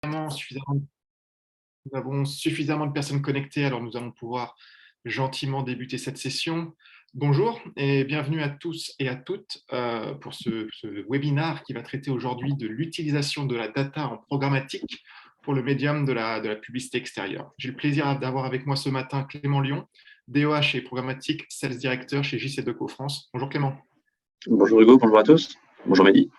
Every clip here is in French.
Suffisamment nous avons suffisamment de personnes connectées, alors nous allons pouvoir gentiment débuter cette session. Bonjour et bienvenue à tous et à toutes pour ce webinaire qui va traiter aujourd'hui de l'utilisation de la data en programmatique pour le médium de la publicité extérieure. J'ai le plaisir d'avoir avec moi ce matin Clément Lyon, DOH et programmatique Sales Director chez JC2Co France. Bonjour Clément. Bonjour Hugo, bonjour à tous. Bonjour Mehdi.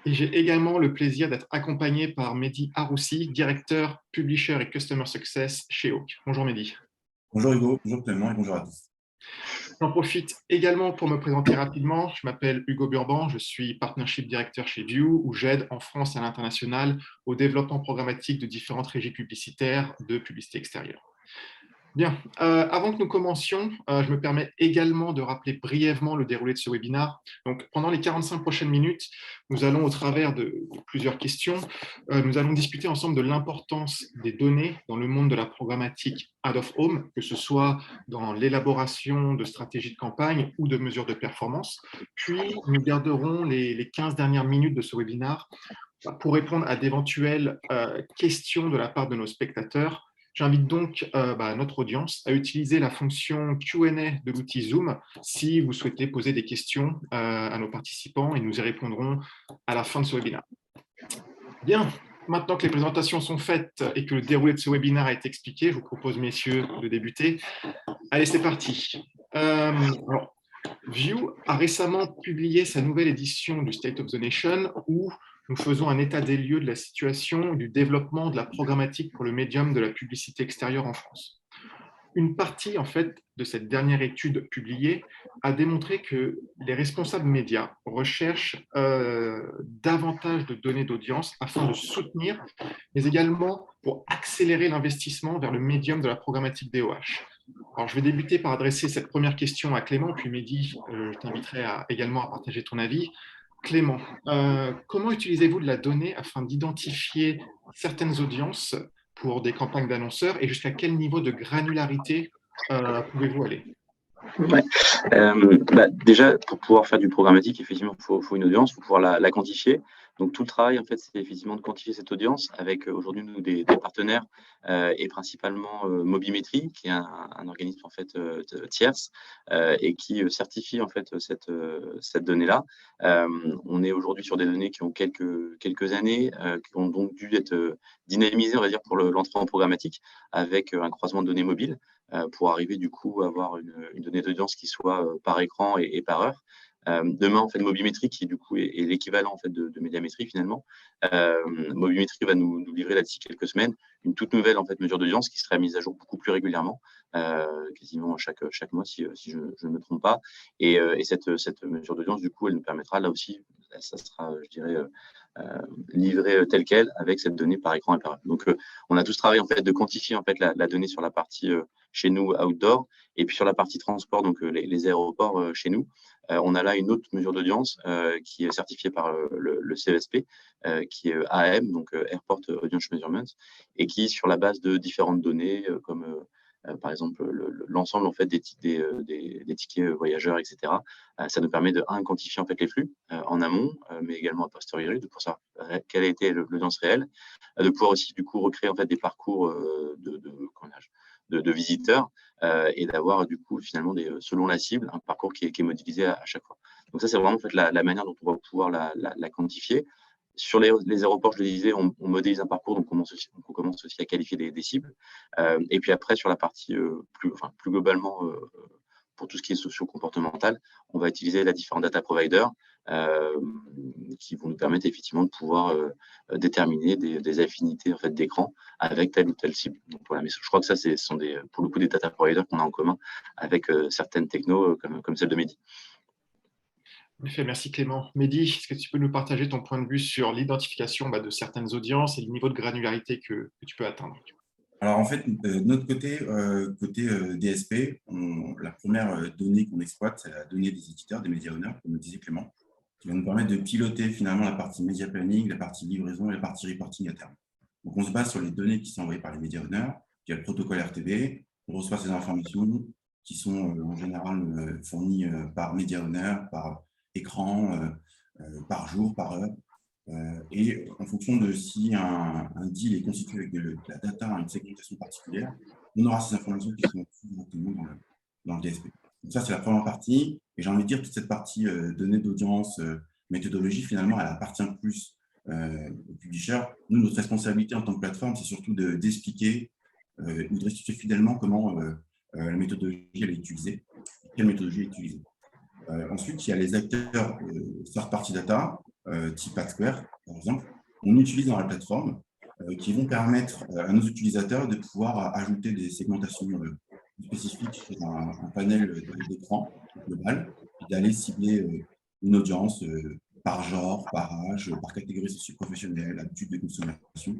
Et j'ai également le plaisir d'être accompagné par Mehdi Haroussi, directeur Publisher et Customer Success chez Hawk. Bonjour Mehdi. Bonjour Hugo, bonjour Clément et bonjour à tous. J'en profite également pour me présenter rapidement. Je m'appelle Hugo Burban, je suis Partnership Director chez View, où j'aide en France et à l'international au développement programmatique de différentes régies publicitaires de publicité extérieure. Bien, avant que nous commencions, je me permets également de rappeler brièvement le déroulé de ce webinaire. Donc, pendant les 45 prochaines minutes, nous allons, au travers de plusieurs questions, nous allons discuter ensemble de l'importance des données dans le monde de la programmatique out of home, que ce soit dans l'élaboration de stratégies de campagne ou de mesures de performance. Puis, nous garderons les 15 dernières minutes de ce webinaire pour répondre à d'éventuelles questions de la part de nos spectateurs. J'invite donc notre audience à utiliser la fonction Q&A de l'outil Zoom si vous souhaitez poser des questions à nos participants et nous y répondrons à la fin de ce webinaire. Bien, maintenant que les présentations sont faites et que le déroulé de ce webinaire a été expliqué, je vous propose, messieurs, de débuter. Allez, c'est parti. Alors, View a récemment publié sa nouvelle édition du State of the Nation où nous faisons un état des lieux de la situation et du développement de la programmatique pour le médium de la publicité extérieure en France. Une partie, en fait, de cette dernière étude publiée a démontré que les responsables médias recherchent davantage de données d'audience afin de soutenir, mais également pour accélérer l'investissement vers le médium de la programmatique DOH. Alors, je vais débuter par adresser cette première question à Clément, puis Mehdi, je t'inviterai également à partager ton avis. Clément, comment utilisez-vous de la donnée afin d'identifier certaines audiences pour des campagnes d'annonceurs et jusqu'à quel niveau de granularité pouvez-vous aller? Ouais. Déjà, pour pouvoir faire du programmatique, effectivement, il faut une audience, il faut pouvoir la quantifier. Donc, tout le travail, en fait, c'est effectivement de quantifier cette audience avec aujourd'hui, nous, des partenaires et principalement Mobimétrie, qui est un organisme, en fait, tierce et qui certifie, en fait, cette donnée-là. On est aujourd'hui sur des données qui ont quelques années, qui ont donc dû être dynamisées, on va dire, pour l'entrée en programmatique avec un croisement de données mobiles. Pour arriver du coup à avoir une donnée d'audience qui soit par écran et par heure. Demain, en fait, Mobimétrie, qui du coup est l'équivalent en fait de Médiamétrie finalement, Mobimétrie va nous livrer là d'ici quelques semaines une toute nouvelle en fait mesure d'audience qui sera mise à jour beaucoup plus régulièrement, quasiment chaque mois si je ne me trompe pas. Et cette mesure d'audience du coup, elle nous permettra là aussi, ça sera, je dirais, livré telle quelle avec cette donnée par écran et par heure. Donc, on a tout ce travail en fait de quantifier en fait la donnée sur la partie chez nous outdoor et puis sur la partie transport, donc les aéroports chez nous. On a là une autre mesure d'audience qui est certifiée par le CESP, qui est AM, donc Airport Audience Measurement, et qui, sur la base de différentes données, comme par exemple l'ensemble en fait des tickets voyageurs, etc. Ça nous permet de quantifier en fait les flux en amont, mais également a posteriori, de pour savoir quelle a été l'audience réelle, de pouvoir aussi du coup recréer en fait des parcours de visiteurs et d'avoir du coup finalement selon la cible un parcours qui est modélisé à chaque fois. Donc ça c'est vraiment en fait la manière dont on va pouvoir la quantifier. Sur les aéroports, je le disais, on modélise un parcours, donc on commence aussi à qualifier des cibles. Et puis après, sur la partie plus globalement, pour tout ce qui est socio-comportemental, on va utiliser les différents data providers qui vont nous permettre effectivement de pouvoir déterminer des affinités en fait, d'écran avec telle ou telle cible. Donc, voilà, mais je crois que ça, ce sont pour le coup des data providers qu'on a en commun avec certaines technos comme celle de Mehdi. En effet, merci Clément. Mehdi, est-ce que tu peux nous partager ton point de vue sur l'identification de certaines audiences et le niveau de granularité que tu peux atteindre? Alors en fait, de notre côté, DSP, la première donnée qu'on exploite, c'est la donnée des éditeurs, des médias owners, comme le disait Clément, qui va nous permettre de piloter finalement la partie media planning, la partie livraison et la partie reporting à terme. Donc on se base sur les données qui sont envoyées par les médias owners, via le protocole RTB, on reçoit ces informations qui sont en général fournies par média owner, par écran, par jour, par heure. Et en fonction de si un deal est constitué avec de la data à une segmentation particulière, on aura ces informations qui sont directement dans le DSP. Donc ça, c'est la première partie. Et j'ai envie de dire, toute cette partie données d'audience, méthodologie, finalement, elle appartient plus aux publishers. Nous, notre responsabilité en tant que plateforme, c'est surtout d'expliquer ou de restituer fidèlement comment la méthodologie elle est utilisée, quelle méthodologie est utilisée. Ensuite, il y a les acteurs third party data, type AdSquare, par exemple, on utilise dans la plateforme, qui vont permettre à nos utilisateurs de pouvoir ajouter des segmentations spécifiques sur un panel d'écran global et d'aller cibler une audience par genre, par âge, par catégorie socio-professionnelle, habitude de consommation,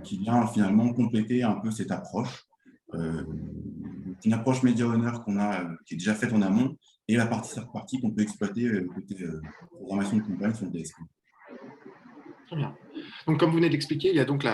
qui vient finalement compléter un peu cette approche. Une approche média owner qu'on a, qui est déjà faite en amont, et la partie third party qu'on peut exploiter côté programmation de campagne sur le DSP. Très bien. Donc, comme vous venez de l'expliquer, il y a donc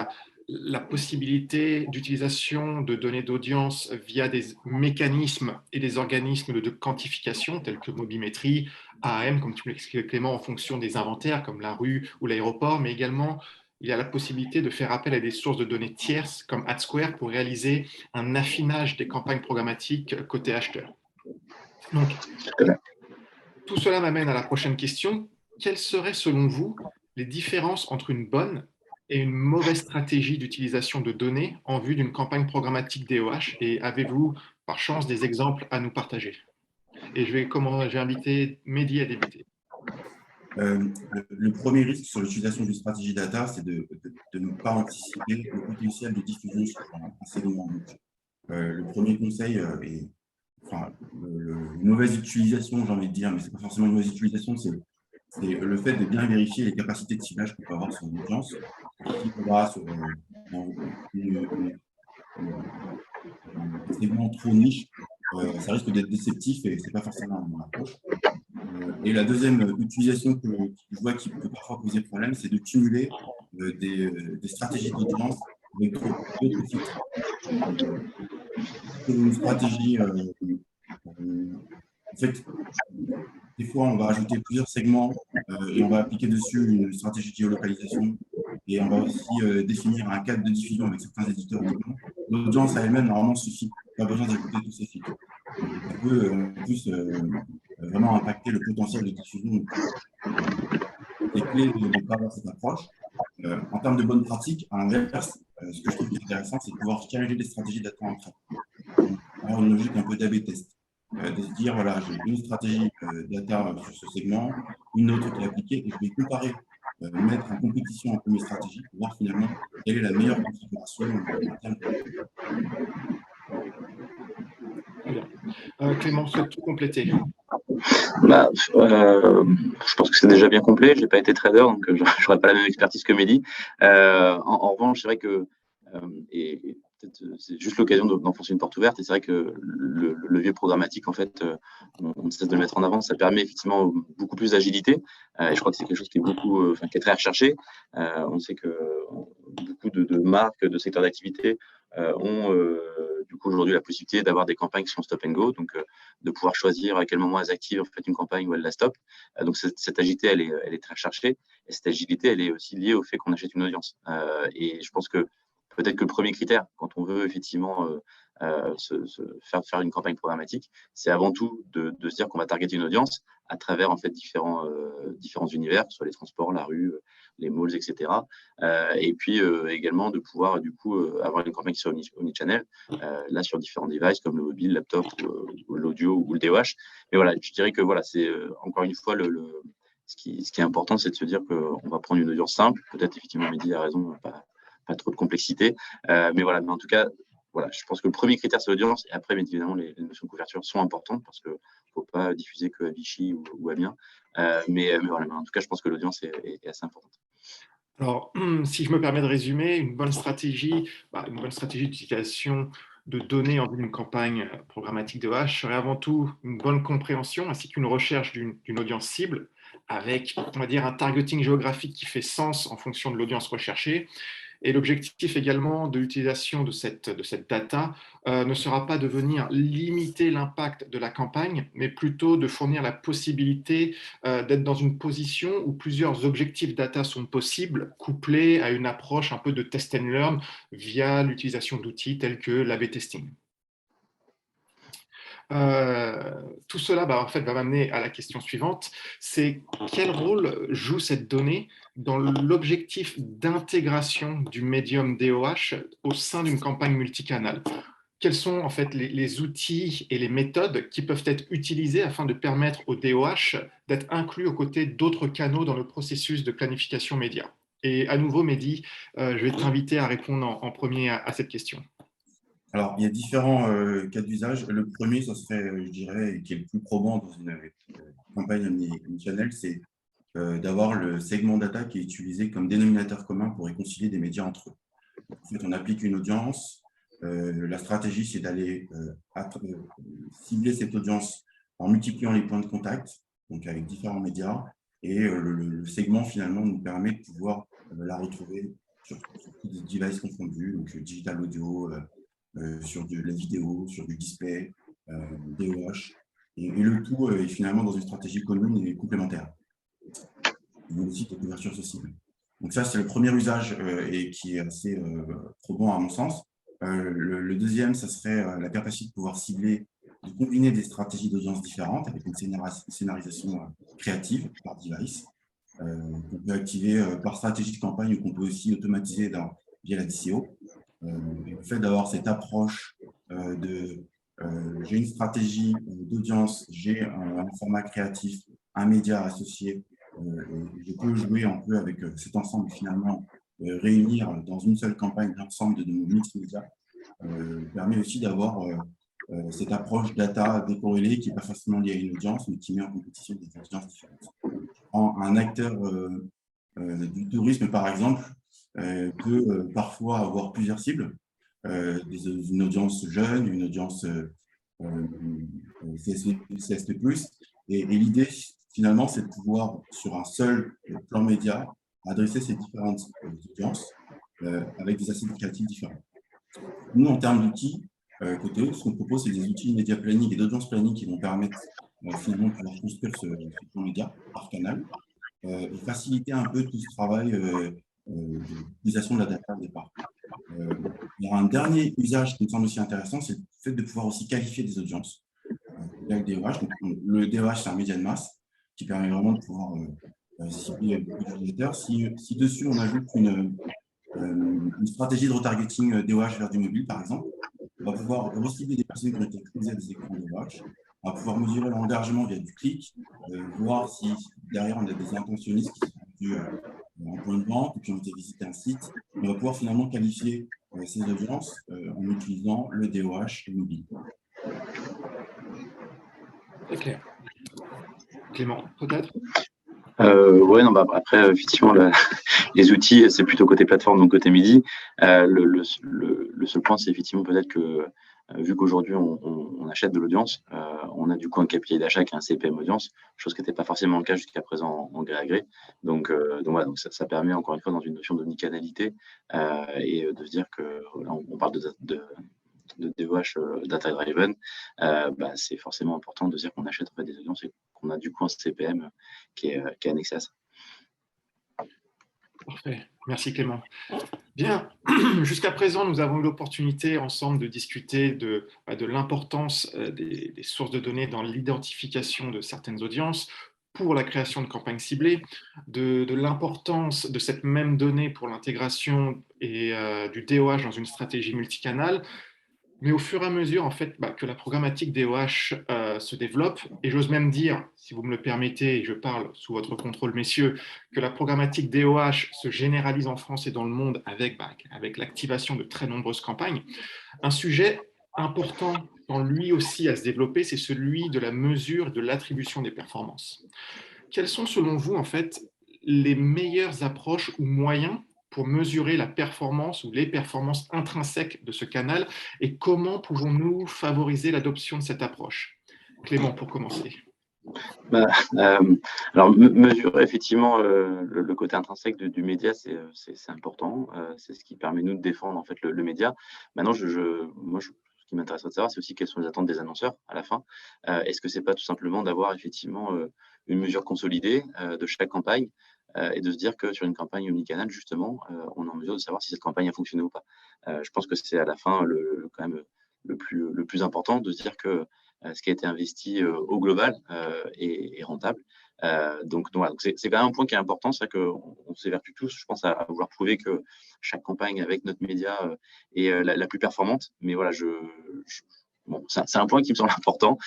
la possibilité d'utilisation de données d'audience via des mécanismes et des organismes de quantification tels que Mobimétrie, AAM, comme tu l'expliquais Clément, en fonction des inventaires comme la rue ou l'aéroport, mais également il y a la possibilité de faire appel à des sources de données tierces comme AdSquare pour réaliser un affinage des campagnes programmatiques côté acheteur. Donc, tout cela m'amène à la prochaine question. Quelles seraient selon vous les différences entre une bonne et une mauvaise stratégie d'utilisation de données en vue d'une campagne programmatique DOH? Et avez-vous, par chance, des exemples à nous partager? Et j'ai invité Mehdi à débuter. Le premier risque sur l'utilisation d'une stratégie data, c'est de ne pas anticiper le potentiel de diffusion sur un segment. Le premier conseil est, enfin, une mauvaise utilisation, j'ai envie de dire, mais ce n'est pas forcément une mauvaise utilisation, c'est le fait de bien vérifier les capacités de ciblage qu'on peut avoir sur une audience. Si on va sur un segment trop niche, ça risque d'être déceptif et ce n'est pas forcément mon approche. Et la deuxième utilisation que je vois qui peut parfois poser problème, c'est de cumuler des stratégies d'audience avec d'autres filtres. Une stratégie, en fait, des fois, on va ajouter plusieurs segments et on va appliquer dessus une stratégie de géolocalisation et on va aussi définir un cadre de diffusion avec certains éditeurs uniquement. L'audience à elle-même, normalement, suffit. Pas besoin d'ajouter tous ces filtres. Ça peut en plus vraiment impacter le potentiel de diffusion. C'est clé de ne pas avoir cette approche. En termes de bonnes pratiques, à l'inverse, ce que je trouve intéressant, c'est de pouvoir challenger des stratégies d'attente entre elles. Avoir une logique un peu d'A/B test. De se dire, voilà, j'ai une stratégie data sur ce segment, une autre qui est appliquée, et je vais comparer, mettre en compétition un peu mes stratégies pour voir finalement quelle est la meilleure configuration en termes de... Clément, souhaites-tu compléter? Je pense que c'est déjà bien complet. Je n'ai pas été trader, donc je n'aurai pas la même expertise que Mehdi. En revanche, c'est vrai que, et peut-être c'est juste l'occasion d'enfoncer une porte ouverte, et c'est vrai que le levier programmatique, en fait, on ne cesse de le mettre en avant, ça permet effectivement beaucoup plus d'agilité, et je crois que c'est quelque chose qui est qui est très recherché. On sait que beaucoup de marques, de secteurs d'activité ont du coup aujourd'hui la possibilité d'avoir des campagnes qui sont stop and go, donc de pouvoir choisir à quel moment elles activent en fait une campagne ou elles la stoppent. Donc cette agilité, elle est très recherchée, et cette agilité, elle est aussi liée au fait qu'on achète une audience. Et je pense que peut-être que le premier critère, quand on veut effectivement faire une campagne programmatique, c'est avant tout de se dire qu'on va targeter une audience à travers en fait différents univers, soit les transports, la rue, les malls, etc. Et puis également de pouvoir du coup avoir une campagne qui soit omnichannel, là sur différents devices comme le mobile, laptop, ou l'audio ou le DOH. Mais voilà, je dirais que voilà, c'est encore une fois ce qui est important, c'est de se dire qu'on va prendre une audience simple. Peut-être effectivement Mehdi a raison, pas trop de complexité, mais voilà. Mais en tout cas, voilà, je pense que le premier critère, c'est l'audience. Et après, bien évidemment, les notions de couverture sont importantes parce qu'il ne faut pas diffuser que à Vichy ou à Amiens. Mais voilà, mais en tout cas, je pense que l'audience est assez importante. Alors, si je me permets de résumer, une bonne stratégie d'utilisation de données en vue d'une campagne programmatique de hash serait avant tout une bonne compréhension ainsi qu'une recherche d'une audience cible avec, on va dire, un targeting géographique qui fait sens en fonction de l'audience recherchée Et l'objectif également de l'utilisation de cette data ne sera pas de venir limiter l'impact de la campagne, mais plutôt de fournir la possibilité d'être dans une position où plusieurs objectifs data sont possibles, couplés à une approche un peu de test and learn via l'utilisation d'outils tels que l'A/B testing. Tout cela en fait, va m'amener à la question suivante, c'est quel rôle joue cette donnée dans l'objectif d'intégration du médium DOH au sein d'une campagne multicanale? Quels sont en fait les outils et les méthodes qui peuvent être utilisés afin de permettre au DOH d'être inclus aux côtés d'autres canaux dans le processus de planification média? Et à nouveau, Mehdi, je vais t'inviter à répondre en premier à cette question. Alors, il y a différents cas d'usage. Le premier, ce serait, je dirais, et qui est le plus probant dans une campagne omnichannel, c'est d'avoir le segment data qui est utilisé comme dénominateur commun pour réconcilier des médias entre eux. En fait, on applique une audience. La stratégie, c'est d'aller cibler cette audience en multipliant les points de contact, donc avec différents médias. Et le segment, finalement, nous permet de pouvoir la retrouver sur tous les devices confondus, donc digital audio, sur de la vidéo, sur du display, DOH. Et le tout est finalement dans une stratégie commune et complémentaire. Il y a aussi des couvertures sensibles. Donc ça, c'est le premier usage et qui est assez probant à mon sens. Le deuxième, ça serait la capacité de pouvoir cibler, de combiner des stratégies d'audience différentes avec une scénarisation créative par device, qu'on peut activer par stratégie de campagne ou qu'on peut aussi automatiser via la DCO. Le fait d'avoir cette approche j'ai une stratégie d'audience, j'ai un format créatif, un média associé, je peux jouer un peu avec cet ensemble, finalement, réunir dans une seule campagne l'ensemble de nos mix médias, permet aussi d'avoir cette approche data décorrélée qui n'est pas forcément liée à une audience, mais qui met en compétition des audiences différentes. Un acteur du tourisme, par exemple, peut parfois avoir plusieurs cibles, une audience jeune, une audience CSP+, et l'idée, finalement, c'est de pouvoir, sur un seul plan média, adresser ces différentes audiences avec des assets créatifs différents. Nous, en termes d'outils, côté haut, ce qu'on propose, c'est des outils média planning et d'audience planning qui vont permettre finalement de pouvoir construire ce plan média par canal et faciliter un peu tout ce travail d'utilisation de la data au départ. Il y a un dernier usage qui me semble aussi intéressant, c'est le fait de pouvoir aussi qualifier des audiences. Le DOH, le DOH, c'est un média de masse qui permet vraiment de pouvoir cibler beaucoup d'utilisateurs. Si dessus, on ajoute une stratégie de retargeting DOH vers du mobile, par exemple, on va pouvoir recibler des personnes qui ont été exposées à des écrans DOH. On va pouvoir mesurer l'engagement via du clic, voir si derrière on a des intentionnistes qui sont rendus en point de vente ou qui ont été visiter un site. On va pouvoir finalement qualifier ces audiences en utilisant le DOH et mobile. C'est clair. Clément, peut-être? Oui, non, après, effectivement, les outils, c'est plutôt côté plateforme, donc côté MIDI. Le seul point, c'est effectivement peut-être que, vu qu'aujourd'hui, on achète de l'audience, on a du coup un KPI d'achat qui est un CPM audience, chose qui n'était pas forcément le cas jusqu'à présent en gré à gré. Donc voilà, donc ça permet encore une fois dans une notion d'omnicanalité et de se dire que là, on parle de DOH data driven, c'est forcément important de dire qu'on achète en fait, des audiences et qu'on a du coup un CPM qui est annexé à ça. Parfait, merci Clément. Bien, jusqu'à présent, nous avons eu l'opportunité ensemble de discuter de l'importance des sources de données dans l'identification de certaines audiences pour la création de campagnes ciblées, de l'importance de cette même donnée pour l'intégration et du DOH dans une stratégie multicanale. Mais au fur et à mesure en fait, que la programmatique DOH se développe, et j'ose même dire, si vous me le permettez, et je parle sous votre contrôle, messieurs, que la programmatique DOH se généralise en France et dans le monde avec l'activation de très nombreuses campagnes, un sujet important dans lui aussi à se développer, c'est celui de la mesure et de l'attribution des performances. Quelles sont selon vous en fait les meilleures approches ou moyens pour mesurer la performance ou les performances intrinsèques de ce canal et comment pouvons-nous favoriser l'adoption de cette approche? Clément, pour commencer. Bah, alors mesurer effectivement le côté intrinsèque du média, c'est important. C'est ce qui permet nous de défendre en fait le média. Maintenant, ce qui m'intéresserait de savoir, c'est aussi quelles sont les attentes des annonceurs à la fin. Est-ce que c'est pas tout simplement d'avoir effectivement une mesure consolidée de chaque campagne et de se dire que sur une campagne omnicanal, justement, on est en mesure de savoir si cette campagne a fonctionné ou pas. Je pense que c'est à la fin quand même le plus important de se dire que ce qui a été investi au global est rentable. Voilà, c'est quand même un point qui est important, c'est qu'on s'évertue tous, je pense, à vouloir prouver que chaque campagne avec notre média est la plus performante. Mais voilà, bon, c'est un point qui me semble important,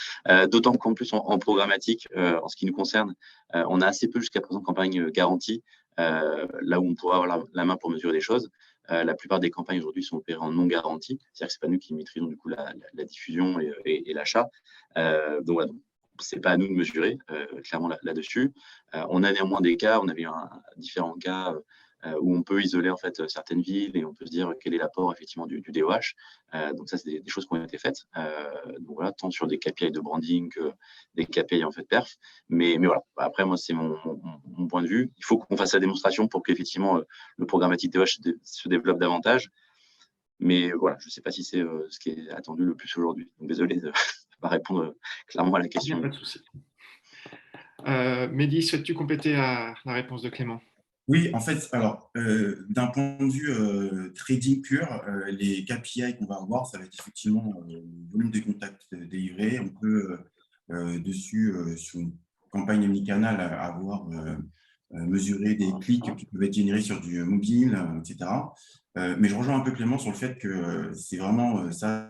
d'autant qu'en plus en programmatique, en ce qui nous concerne, on a assez peu jusqu'à présent de campagnes garanties, là où on pourra avoir la main pour mesurer les choses. La plupart des campagnes aujourd'hui sont opérées en non garantie, c'est-à-dire que c'est pas nous qui maîtrisons du coup la diffusion et l'achat. Donc voilà, c'est pas à nous de mesurer clairement là-dessus. On a néanmoins des cas, on avait différents cas où on peut isoler en fait certaines villes et on peut se dire quel est l'apport effectivement du DOH. Donc ça, c'est des choses qui ont été faites. Donc voilà, tant sur des KPI de branding que des KPI en fait perf. Mais voilà, après moi c'est mon point de vue. Il faut qu'on fasse la démonstration pour qu'effectivement le programmatique DOH se développe davantage. Mais voilà, je ne sais pas si c'est ce qui est attendu le plus aujourd'hui. Donc désolé de ne pas répondre clairement à la Il n'y a question. pas de souci. Mehdi, souhaites-tu compléter la réponse de Clément? Oui, en fait, alors, d'un point de vue trading pur, les KPI qu'on va avoir, ça va être effectivement le volume de contacts délivrés. On peut, dessus, sur une campagne omnicanal, avoir mesuré des clics qui peuvent être générés sur du mobile, etc. Mais je rejoins un peu Clément sur le fait que c'est vraiment ça,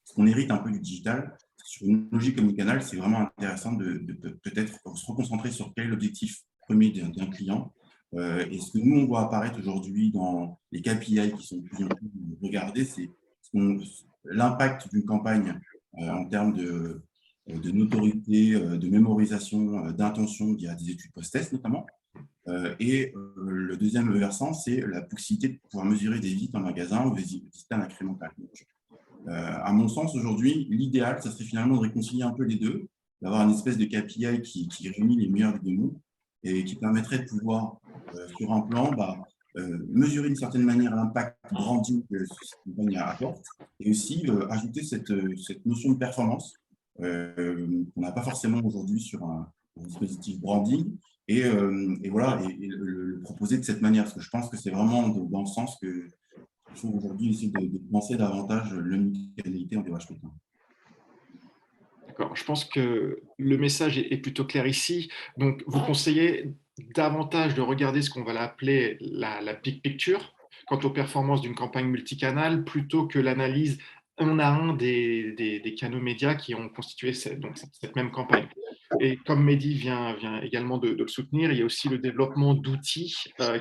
ce qu'on hérite un peu du digital. Sur une logique omnicanal, c'est vraiment intéressant de peut-être se reconcentrer sur quel est l'objectif premier d'un client. Et ce que nous, on voit apparaître aujourd'hui dans les KPI qui sont de plus en plus regardés, c'est l'impact d'une campagne en termes de notoriété, de mémorisation, d'intention via des études post-test notamment. Le deuxième versant, c'est la possibilité de pouvoir mesurer des visites en magasin ou des visites à incrémentales. À mon sens, aujourd'hui, l'idéal, ça serait finalement de réconcilier un peu les deux, d'avoir une espèce de KPI qui réunit les meilleurs des deux mondes et qui permettrait de pouvoir, sur un plan, mesurer d'une certaine manière l'impact branding que cette campagne apporte et aussi ajouter cette notion de performance qu'on n'a pas forcément aujourd'hui sur un dispositif branding et voilà, et le proposer de cette manière, parce que je pense que c'est vraiment dans le sens que il faut aujourd'hui essayer de penser davantage l'omnicanalité en DOH maintenant. D'accord. Je pense que le message est plutôt clair ici. Donc, vous conseillez davantage de regarder ce qu'on va l'appeler la big picture quant aux performances d'une campagne multicanale plutôt que l'analyse un à un des canaux médias qui ont constitué cette même campagne. Et comme Mehdi vient également de le soutenir, il y a aussi le développement d'outils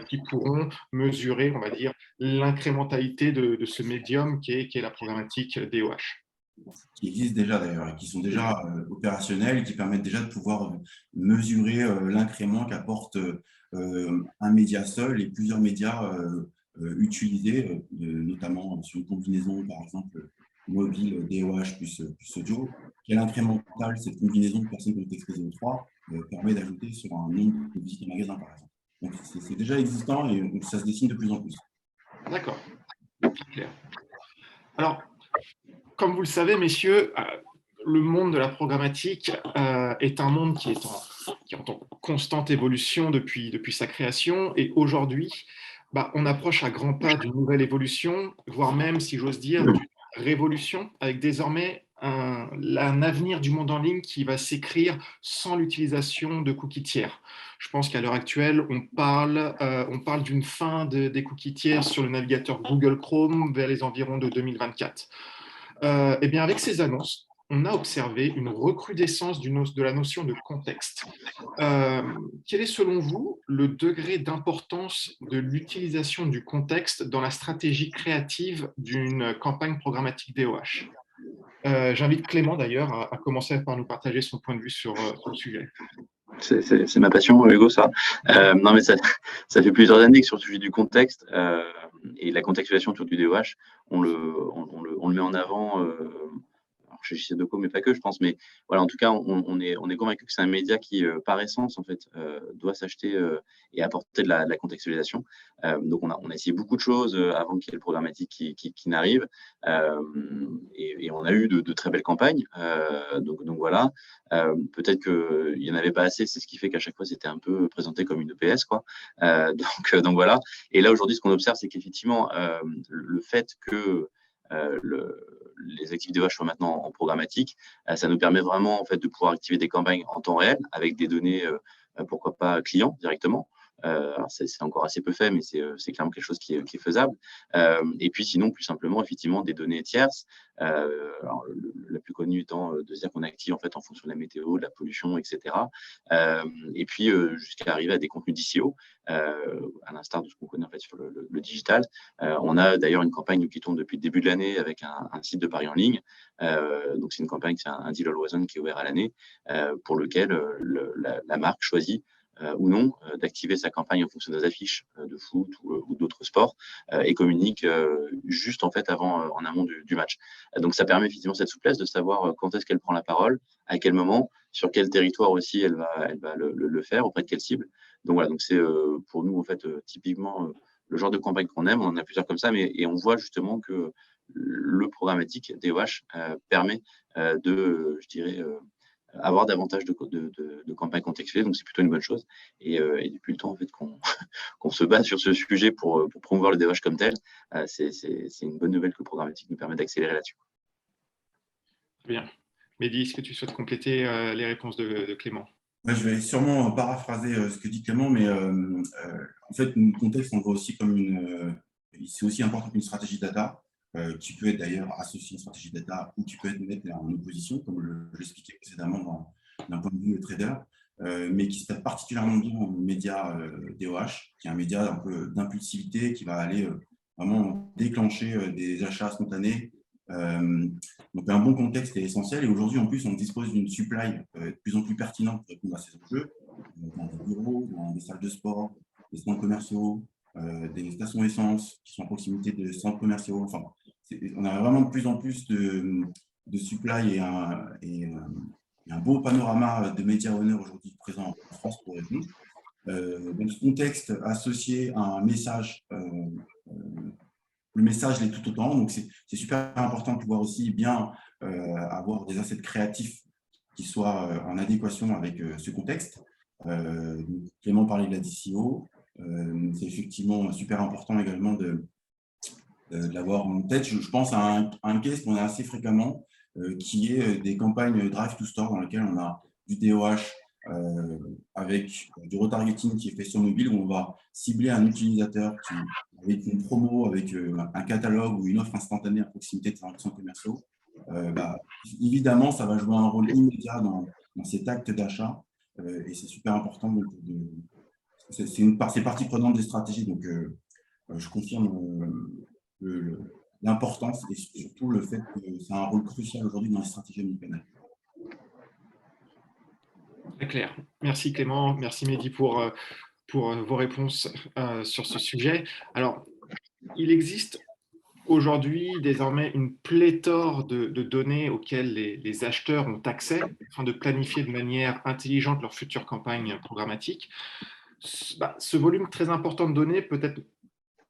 qui pourront mesurer, on va dire, l'incrémentalité de ce médium qui est la programmatique DOH. Qui existent déjà d'ailleurs et qui sont déjà opérationnels et qui permettent déjà de pouvoir mesurer l'incrément qu'apporte un média seul et plusieurs médias utilisés, notamment sur une combinaison, par exemple, mobile, DOH plus audio. Quel incrémental cette combinaison de personnes qui ont été exposées aux trois permet d'ajouter sur un nombre de visites en magasin, par exemple. Donc, c'est déjà existant et donc, ça se dessine de plus en plus. D'accord. Clair. Alors, comme vous le savez, messieurs, le monde de la programmatique est un monde qui est en constante évolution depuis sa création. Et aujourd'hui, on approche à grands pas d'une nouvelle évolution, voire même, si j'ose dire, d'une révolution, avec désormais un avenir du monde en ligne qui va s'écrire sans l'utilisation de cookies tiers. Je pense qu'à l'heure actuelle, on parle d'une fin des cookies tiers sur le navigateur Google Chrome vers les environs de 2024. Eh bien, avec ces annonces, on a observé une recrudescence de la notion de contexte. Quel est, selon vous, le degré d'importance de l'utilisation du contexte dans la stratégie créative d'une campagne programmatique DOH? J'invite Clément, d'ailleurs, à commencer par nous partager son point de vue sur le sujet. C'est ma passion, Hugo, ça. Non, mais ça fait plusieurs années que sur le sujet du contexte et la contextualisation autour du DOH, on le met en avant. chez JCDecaux, mais pas que, je pense. Mais voilà, en tout cas, on est convaincu que c'est un média qui, par essence, en fait, doit s'acheter et apporter de la contextualisation. Donc, on a essayé beaucoup de choses avant qu'il y ait le programmatique qui n'arrive. Et on a eu de très belles campagnes. Donc voilà. Peut-être qu'il n'y en avait pas assez, c'est ce qui fait qu'à chaque fois, c'était un peu présenté comme une EPS, quoi. Donc voilà. Et là, aujourd'hui, ce qu'on observe, c'est qu'effectivement, le fait que les activités soient maintenant en programmatique, ça nous permet vraiment en fait, de pouvoir activer des campagnes en temps réel avec des données, pourquoi pas clients directement. Alors c'est encore assez peu fait, mais c'est clairement quelque chose qui est faisable. Et puis sinon, plus simplement, effectivement, des données tierces. Alors, la plus connue étant de se dire qu'on active en fait en fonction de la météo, de la pollution, etc. Et puis jusqu'à arriver à des contenus d'ICO, à l'instar de ce qu'on connaît en fait sur le digital. On a d'ailleurs une campagne qui tourne depuis le début de l'année avec un site de paris en ligne. Donc c'est une campagne, c'est un deal all one qui est ouvert à l'année, pour lequel la marque choisit ou non d'activer sa campagne en fonction des affiches de foot ou d'autres sports et communique juste en fait en amont du match. Donc ça permet effectivement cette souplesse de savoir quand est-ce qu'elle prend la parole, à quel moment, sur quel territoire aussi elle va le faire, auprès de quelle cible. Donc voilà, donc c'est pour nous en fait typiquement le genre de campagne qu'on aime. On en a plusieurs comme ça, et on voit justement que le programmatique DOH permet je dirais, avoir davantage de campagnes contextuelles, donc c'est plutôt une bonne chose. Et depuis le temps en fait qu'on se base sur ce sujet pour promouvoir le DOH comme tel, c'est une bonne nouvelle que le programmatique nous permet d'accélérer là-dessus. Très bien. Mehdi, est-ce que tu souhaites compléter les réponses de Clément? Je vais sûrement paraphraser ce que dit Clément, mais en fait, le contexte, on le voit aussi comme c'est aussi important qu'une stratégie data, qui peut être d'ailleurs associée à une stratégie data ou qui peut être mise en opposition, comme je l'expliquais précédemment d'un point de vue trader, mais qui se fait particulièrement bien au média DOH, qui est un média un peu d'impulsivité, qui va aller vraiment déclencher des achats spontanés. Donc un bon contexte est essentiel, et aujourd'hui en plus on dispose d'une supply de plus en plus pertinente pour répondre à ces enjeux, dans des bureaux, dans des salles de sport, des centres commerciaux, des stations essence qui sont à proximité de centres commerciaux. Enfin, on a vraiment de plus en plus de supply et un beau panorama de médias honneurs aujourd'hui présents en France pour répondre. Dans ce contexte associé à un message, le message l'est tout autant, donc c'est super important de pouvoir aussi bien avoir des assets créatifs qui soient en adéquation avec ce contexte. Clément parlait de la DCO, c'est effectivement super important également de l'avoir en tête. Je pense à un case qu'on a assez fréquemment, qui est des campagnes Drive to Store dans lesquelles on a du DOH avec du retargeting qui est fait sur mobile, où on va cibler un utilisateur avec une promo, avec un catalogue ou une offre instantanée à proximité de centres commerciaux. Évidemment, ça va jouer un rôle immédiat dans cet acte d'achat, et c'est super important. C'est partie prenante des stratégies, donc je confirme l'importance et surtout le fait que c'est un rôle crucial aujourd'hui dans les stratégies omnicanales. Très clair. Merci Clément, merci Mehdi pour vos réponses sur ce sujet. Alors, il existe aujourd'hui désormais une pléthore de données auxquelles les acheteurs ont accès afin de planifier de manière intelligente leur future campagne programmatique. Ce volume très important de données peut être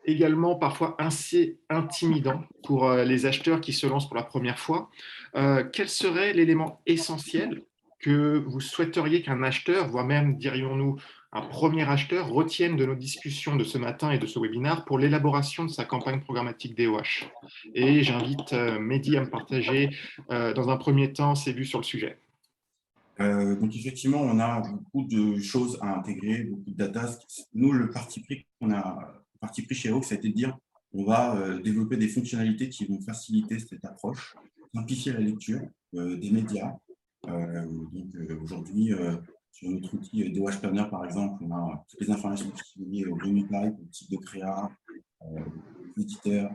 également parfois assez intimidant pour les acheteurs qui se lancent pour la première fois. Quel serait l'élément essentiel que vous souhaiteriez qu'un acheteur, voire même, dirions-nous, un premier acheteur, retienne de nos discussions de ce matin et de ce webinaire pour l'élaboration de sa campagne programmatique DOH? Et j'invite Mehdi à me partager dans un premier temps ses vues sur le sujet. Donc effectivement, on a beaucoup de choses à intégrer, beaucoup de data. Nous, le parti pris chez Hawk, ça a été de dire on va développer des fonctionnalités qui vont faciliter cette approche, simplifier la lecture des médias. Aujourd'hui, sur notre outil DOH Planner, par exemple, on a toutes les informations qui sont liées au revenue type, au type de créa, l'éditeur.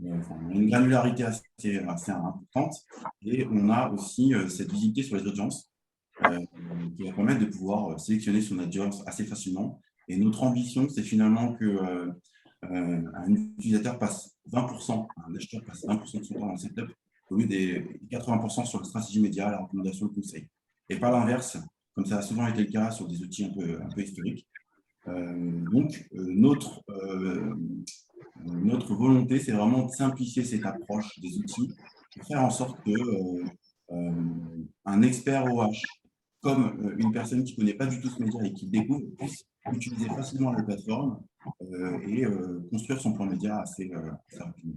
Enfin, on a une granularité assez importante, et on a aussi cette visibilité sur les audiences qui va permettre de pouvoir sélectionner son audience assez facilement. Et notre ambition, c'est finalement qu'un utilisateur passe 20%, un acheteur passe 20% de son temps dans le setup au lieu des 80% sur la stratégie média, la recommandation, le conseil. Et pas l'inverse, comme ça a souvent été le cas sur des outils un peu historiques. Notre volonté, c'est vraiment de simplifier cette approche des outils pour faire en sorte que un expert OH, comme une personne qui ne connaît pas du tout ce média et qui le découvre, puisse utiliser facilement la plateforme et construire son plan média assez rapidement.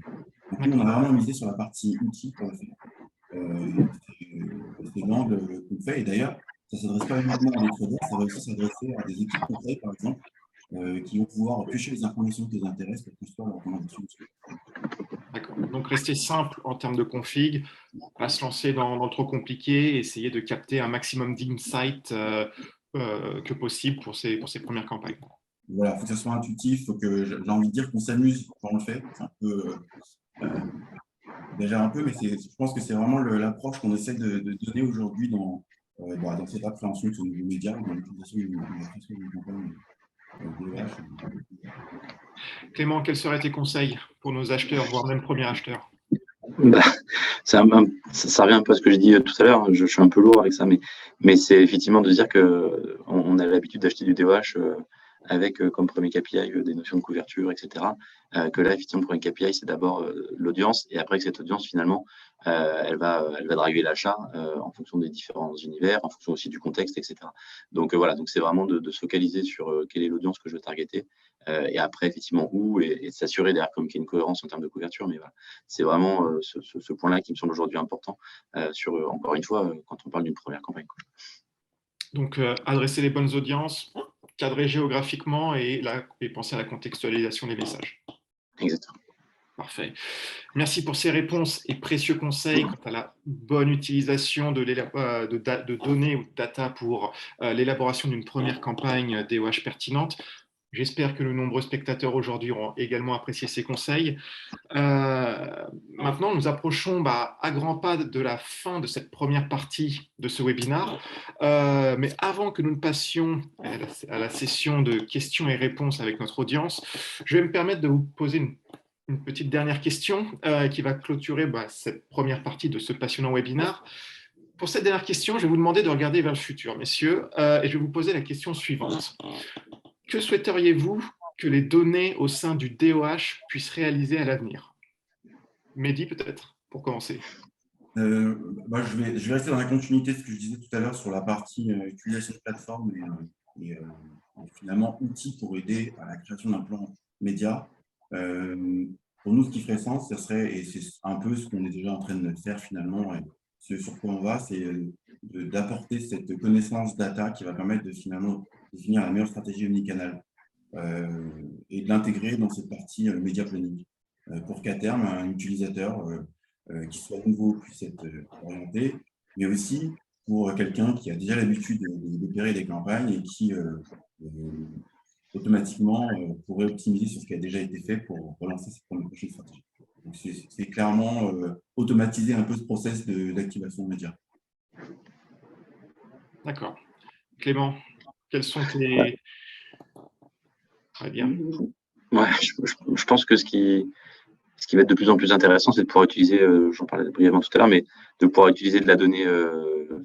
Donc, nous, on a vraiment misé sur la partie outils pour le faire. C'est vraiment qu'on fait. Et d'ailleurs, ça ne s'adresse pas uniquement à des traders, ça va aussi s'adresser à des équipes conseils, par exemple, qui vont pouvoir piocher les informations qui les intéressent pour construire leurs recommandations. D'accord. Donc, rester simple en termes de config, pas se lancer dans le trop compliqué, essayer de capter un maximum d'insights que possible pour ces premières campagnes. Voilà, il faut que ça soit intuitif, il faut que j'ai envie de dire qu'on s'amuse quand on le fait. C'est un peu, déjà un peu, mais je pense que c'est vraiment l'approche qu'on essaie de donner aujourd'hui dans cette appréhension de ce nouveau média, dans l'utilisation d'une campagne DOH. Clément, quels seraient tes conseils pour nos acheteurs, voire même premiers acheteurs? Bah, ça revient un peu à ce que je dis tout à l'heure. Je suis un peu lourd avec ça, mais c'est effectivement de dire qu'on a l'habitude d'acheter du DOH avec comme premier KPI des notions de couverture, etc. Que là, effectivement, premier KPI, c'est d'abord l'audience, et après que cette audience, finalement, elle va driver l'achat en fonction des différents univers, en fonction aussi du contexte, etc. Donc voilà, donc c'est vraiment de se focaliser sur quelle est l'audience que je veux targeter, et après, effectivement, où, et de s'assurer derrière comme qu'il y ait une cohérence en termes de couverture. Mais voilà, c'est vraiment ce point-là qui me semble aujourd'hui important encore une fois, quand on parle d'une première campagne. Donc, adresser les bonnes audiences, cadrer géographiquement et penser à la contextualisation des messages. Exactement. Parfait. Merci pour ces réponses et précieux conseils quant à la bonne utilisation de données ou de data pour l'élaboration d'une première campagne DOH pertinente. J'espère que de nombreux spectateurs aujourd'hui auront également apprécié ces conseils. Maintenant, nous approchons à grands pas de la fin de cette première partie de ce webinaire. Mais avant que nous ne passions à la session de questions et réponses avec notre audience, je vais me permettre de vous poser une petite dernière question qui va clôturer cette première partie de ce passionnant webinaire. Pour cette dernière question, je vais vous demander de regarder vers le futur, messieurs, et je vais vous poser la question suivante. Que souhaiteriez-vous que les données au sein du DOH puissent réaliser à l'avenir? Mehdi, peut-être, pour commencer. Je vais rester dans la continuité de ce que je disais tout à l'heure sur la partie utilisation de plateforme et finalement outils pour aider à la création d'un plan média. Pour nous, ce qui ferait sens, ce serait, et c'est un peu ce qu'on est déjà en train de faire finalement, et ce sur quoi on va, c'est d'apporter cette connaissance data qui va permettre de finalement définir la meilleure stratégie omnicanale et de l'intégrer dans cette partie média planning pour qu'à terme, un utilisateur qui soit nouveau puisse être orienté, mais aussi pour quelqu'un qui a déjà l'habitude d'opérer des campagnes et qui automatiquement pourrait optimiser sur ce qui a déjà été fait pour relancer cette prochaine stratégie. Donc, c'est clairement automatiser un peu ce process d'activation média. D'accord. Clément, quels sont tes... Très bien. Ouais, je pense que ce qui va être de plus en plus intéressant, c'est de pouvoir utiliser, j'en parlais brièvement tout à l'heure, mais de pouvoir utiliser de la donnée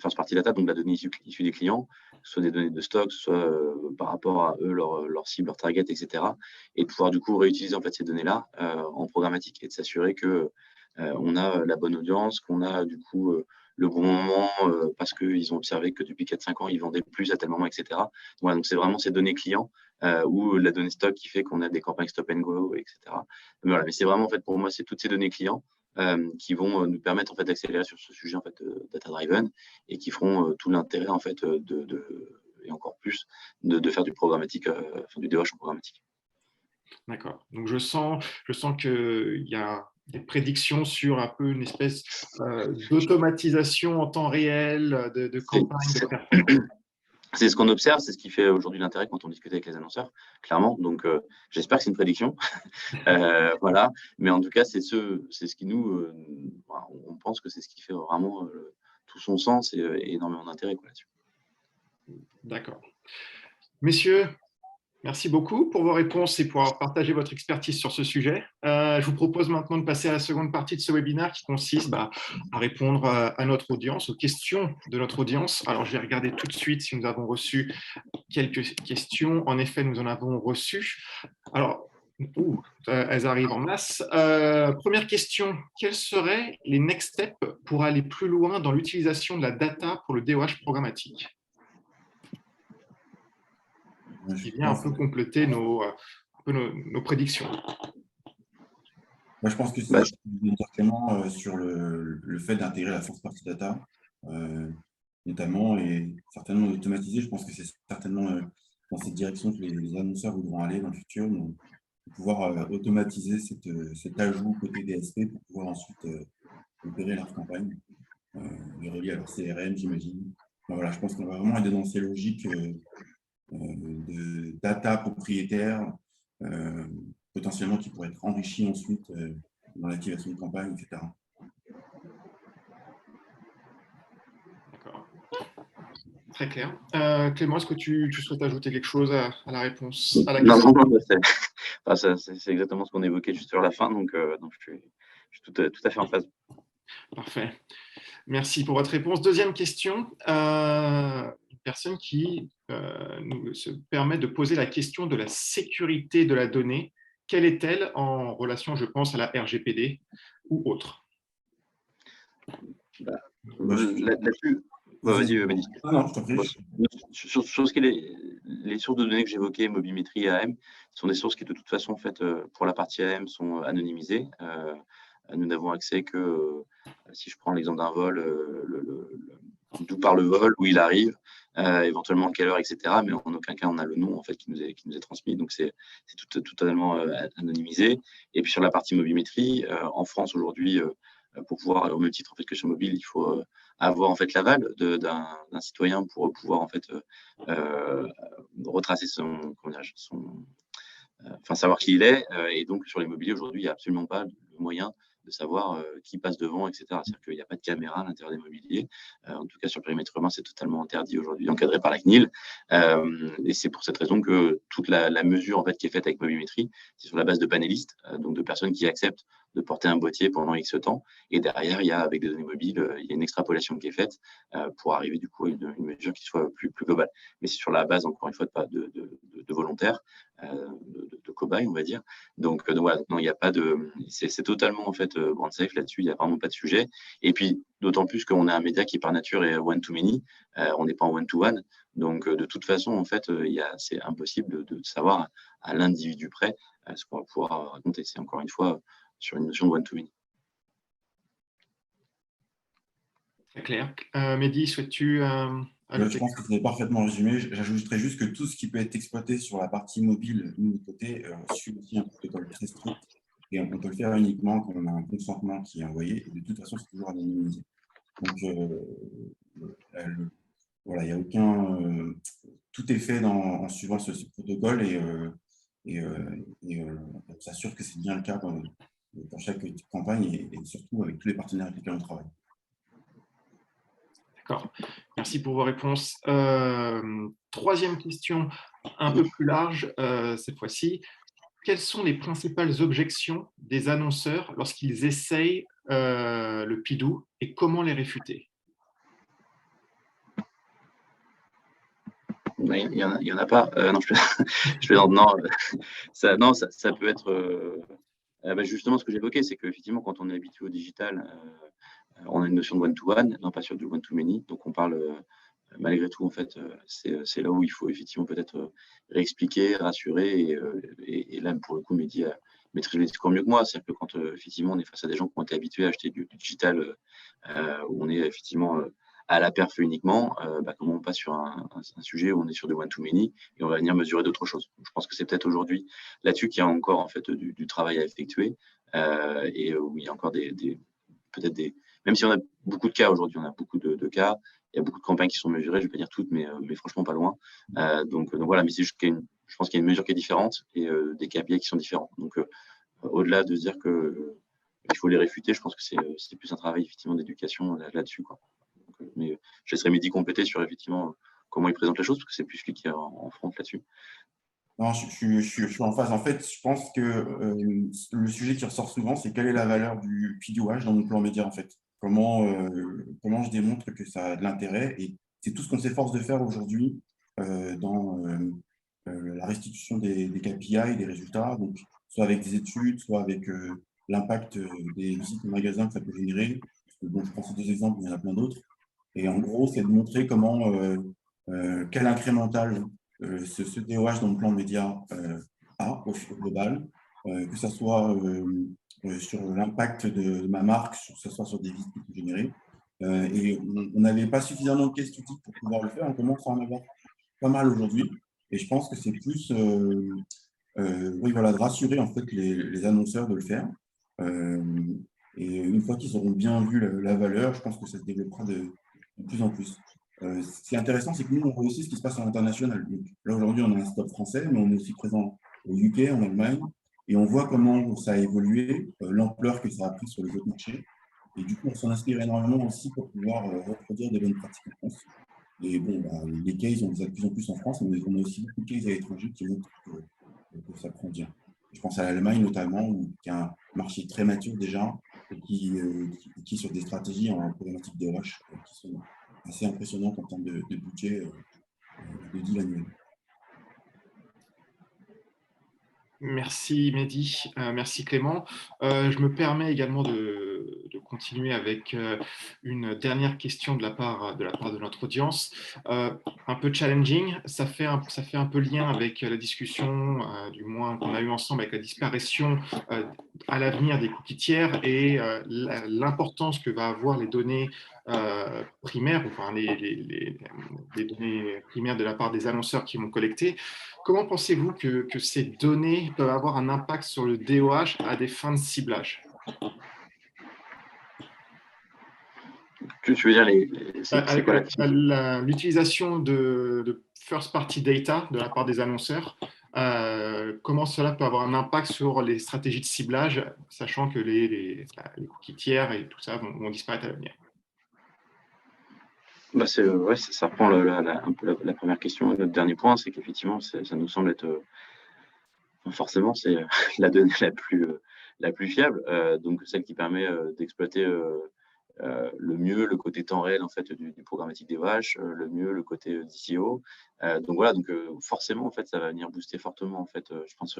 first party data, donc de la donnée issue des clients, que ce soit des données de stock, soit par rapport à eux, leur cible, leur target, etc. Et de pouvoir du coup réutiliser en fait ces données-là en programmatique et de s'assurer que on a la bonne audience, qu'on a du coup le bon moment parce qu'ils ont observé que depuis 4-5 ans, ils vendaient plus à tel moment, etc. Voilà, donc c'est vraiment ces données clients ou la donnée stock qui fait qu'on a des campagnes stop and go, etc. Mais voilà, mais c'est vraiment en fait pour moi, c'est toutes ces données clients qui vont nous permettre en fait d'accélérer sur ce sujet en fait data driven et qui feront tout l'intérêt en fait et encore plus de faire du programmatique, du DOH en programmatique. D'accord. Donc je sens qu'il y a des prédictions sur un peu une espèce d'automatisation en temps réel de campagnes, de performance. C'est ce qu'on observe, c'est ce qui fait aujourd'hui l'intérêt quand on discute avec les annonceurs, clairement. Donc, j'espère que c'est une prédiction. Voilà. Mais en tout cas, c'est ce qui nous, on pense que c'est ce qui fait vraiment tout son sens et énormément d'intérêt là-dessus. D'accord. Messieurs, Merci beaucoup pour vos réponses et pour avoir partagé votre expertise sur ce sujet. Je vous propose maintenant de passer à la seconde partie de ce webinaire qui consiste à répondre à notre audience, aux questions de notre audience. Alors, je vais regarder tout de suite si nous avons reçu quelques questions. En effet, nous en avons reçu. Alors, elles arrivent en masse. Première question, quels seraient les next steps pour aller plus loin dans l'utilisation de la data pour le DOH programmatique? Qui vient un peu compléter nos prédictions. Moi, je pense que c'est directement sur le fait d'intégrer la first party data, notamment, et certainement d'automatiser. Je pense que c'est certainement dans cette direction que les annonceurs voudront aller dans le futur, donc pouvoir automatiser cet ajout côté DSP pour pouvoir ensuite opérer leur campagne, les relier à leur CRM, j'imagine. Enfin, voilà, je pense qu'on va vraiment aller dans ces logiques de data propriétaire, potentiellement qui pourrait être enrichi ensuite dans l'activation de campagne, etc. D'accord. Très clair. Clément, est-ce que tu souhaites ajouter quelque chose à la réponse à la question? Non, c'est exactement ce qu'on évoquait juste sur la fin, donc je suis tout à fait en phase. Parfait. Merci pour votre réponse. Deuxième question. Une personne qui se permet de poser la question de la sécurité de la donnée. Quelle est-elle en relation, je pense, à la RGPD ou autre? Là-dessus, vas-y, Mehdi. Non, je t'en prie. Sur ce qui est les sources de données que j'évoquais, Mobimétrie et AM, sont des sources qui, de toute façon, en fait, pour la partie AM, sont anonymisées. Nous n'avons accès que, si je prends l'exemple d'un vol, d'où part le vol, où il arrive, éventuellement quelle heure, etc. Mais en aucun cas on a le nom en fait qui nous est transmis. Donc c'est totalement anonymisé. Et puis sur la partie mobimétrie, en France aujourd'hui, pour pouvoir, au même titre en fait que sur mobile, il faut avoir en fait l'aval d'un citoyen pour pouvoir en fait retracer enfin savoir qui il est. Et donc sur les mobiliers aujourd'hui, il n'y a absolument pas le moyen de savoir qui passe devant, etc. C'est-à-dire qu'il n'y a pas de caméra à l'intérieur des mobiliers. En tout cas, sur le périmètre urbain, c'est totalement interdit aujourd'hui, encadré par la CNIL. Et c'est pour cette raison que toute la mesure en fait, qui est faite avec mobimétrie, c'est sur la base de panélistes, donc de personnes qui acceptent de porter un boîtier pendant X temps. Et derrière, il y a, avec des données mobiles, il y a une extrapolation qui est faite pour arriver du coup à une mesure qui soit plus globale. Mais c'est sur la base, encore une fois, de volontaires, de cobayes, on va dire. Donc voilà, non, il n'y a pas de. C'est totalement en fait brand safe là-dessus, il n'y a vraiment pas de sujet. Et puis, d'autant plus qu'on a un média qui par nature est one-to-many, on n'est pas en one-to-one. Donc, de toute façon, en fait, c'est impossible de savoir à l'individu près ce qu'on va pouvoir raconter. C'est encore une fois sur une notion de one-to-many. Très clair. Mehdi, souhaites-tu je pense que c'est parfaitement résumé. J'ajouterais juste que tout ce qui peut être exploité sur la partie mobile, de notre côté, suit aussi un protocole très strict. Et on peut le faire uniquement quand on a un consentement qui est envoyé. Et de toute façon, c'est toujours anonymisé. Donc, voilà, il n'y a aucun. Tout est fait en suivant ce protocole et on s'assure que c'est bien le cas dans chaque campagne et surtout avec tous les partenaires avec lesquels on travaille. D'accord. Merci pour vos réponses. Troisième question, un peu plus large cette fois-ci. Quelles sont les principales objections des annonceurs lorsqu'ils essayent le PIDO et comment les réfuter? Il y en a pas. Non, je plaisante. Non, ça peut être justement ce que j'évoquais, c'est qu'effectivement, quand on est habitué au digital, on a une notion de one-to-one, non pas sur du one-to-many. Donc, on parle malgré tout, en fait, c'est là où il faut effectivement peut-être réexpliquer, rassurer. Et là, pour le coup, Mehdi maîtrise le discours mieux que moi. C'est-à-dire que quand effectivement, on est face à des gens qui ont été habitués à acheter du digital, où on est effectivement à la perf uniquement, comment on passe sur un sujet où on est sur du one-to-many et on va venir mesurer d'autres choses. Donc, je pense que c'est peut-être aujourd'hui là-dessus qu'il y a encore en fait du travail à effectuer et où il y a encore peut-être des. Même si on a beaucoup de cas aujourd'hui, on a beaucoup de cas, il y a beaucoup de campagnes qui sont mesurées, je ne vais pas dire toutes, mais franchement pas loin. Donc voilà, mais c'est juste je pense qu'il y a une mesure qui est différente et des KPI qui sont différents. Donc au-delà de se dire qu'il faut les réfuter, je pense que c'est plus un travail effectivement d'éducation là-dessus, quoi. Donc, mais je laisserai Mehdi compléter sur effectivement comment il présente les choses, parce que c'est plus lui qui est en front là-dessus. Non, je suis en phase. En fait, je pense que le sujet qui ressort souvent, c'est quelle est la valeur du PDOH dans mon plan média, en fait. Comment je démontre que ça a de l'intérêt. Et c'est tout ce qu'on s'efforce de faire aujourd'hui dans la restitution des KPI, des résultats, donc soit avec des études, soit avec l'impact des visites au magasin que ça peut générer. Bon, je prends ces deux exemples, mais il y en a plein d'autres. Et en gros, c'est de montrer comment, quel incrémental ce DOH dans le plan média a au global, que ce soit sur l'impact de ma marque, que ce soit sur des visites qui sont générées. Et on n'avait pas suffisamment de case studies pour pouvoir le faire. On commence à en avoir pas mal aujourd'hui. Et je pense que c'est plus oui, voilà, de rassurer en fait les annonceurs de le faire. Euh, et une fois qu'ils auront bien vu la valeur, je pense que ça se développera de plus en plus. Ce qui est intéressant, c'est que nous, on voit aussi ce qui se passe à l'international. Donc, là, aujourd'hui, on a un stop français, mais on est aussi présent au UK, en Allemagne, et on voit comment ça a évolué, l'ampleur que ça a pris sur les autres marchés. Et du coup, on s'en inspire énormément aussi pour pouvoir reproduire des bonnes pratiques en France. Et bon, bah, les cases, on les a de plus en plus en France, mais on a aussi beaucoup de cases à l'étranger qui montrent que ça prend bien. Je pense à l'Allemagne notamment, qui a un marché très mature déjà, et qui sur des stratégies en problématique de rush qui sont assez impressionnantes en termes de budget de deal annuel. Merci Mehdi, merci Clément. Je me permets également de continuer avec une dernière question de la part de notre audience, un peu challenging. Ça fait un peu lien avec la discussion, du moins qu'on a eu ensemble avec la disparition à l'avenir des cookies tiers et l'importance que va avoir les données primaires, enfin les données primaires de la part des annonceurs qui vont collecter. Comment pensez-vous que ces données peuvent avoir un impact sur le DOH à des fins de ciblage? Tu veux dire, c'est quoi la question? L'utilisation de first-party data de la part des annonceurs, comment cela peut avoir un impact sur les stratégies de ciblage, sachant que les cookies tiers et tout ça vont disparaître à l'avenir? Bah ouais, ça reprend un peu la première question. Notre dernier point, c'est qu'effectivement, ça nous semble être forcément, c'est la donnée la plus fiable, donc celle qui permet d'exploiter le mieux le côté temps réel en fait du programmatique DOH, le mieux le côté DCO. Donc voilà, donc forcément en fait ça va venir booster fortement en fait, je pense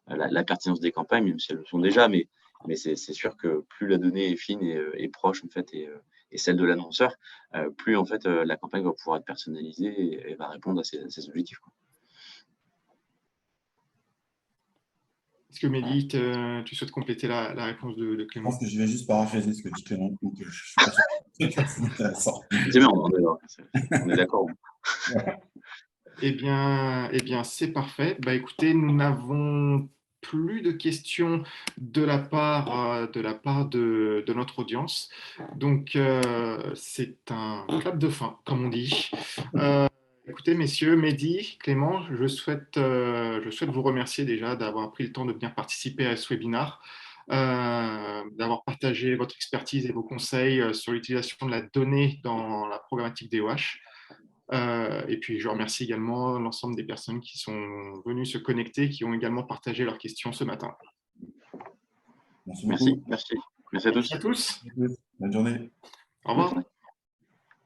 la pertinence des campagnes, même si elles le sont déjà, mais c'est sûr que plus la donnée est fine et proche en fait et celle de l'annonceur, plus en fait la campagne va pouvoir être personnalisée et va répondre à ses objectifs, quoi. Est-ce que Mehdi, tu souhaites compléter la réponse de Je pense Clément? que je vais juste paraphraser ce que dit Clément, donc je suis pas sûr que c'est intéressant. C'est bien, on est d'accord. Eh bien, c'est parfait. Bah, écoutez, nous n'avons plus de questions de la part de notre audience. Donc, c'est un clap de fin, comme on dit. Écoutez, messieurs, Mehdi, Clément, je souhaite vous remercier déjà d'avoir pris le temps de bien participer à ce webinaire, d'avoir partagé votre expertise et vos conseils sur l'utilisation de la donnée dans la problématique DOH. Et puis, je remercie également l'ensemble des personnes qui sont venues se connecter, qui ont également partagé leurs questions ce matin. Merci beaucoup. Merci à tous. Merci à tous. Bonne journée. Au revoir.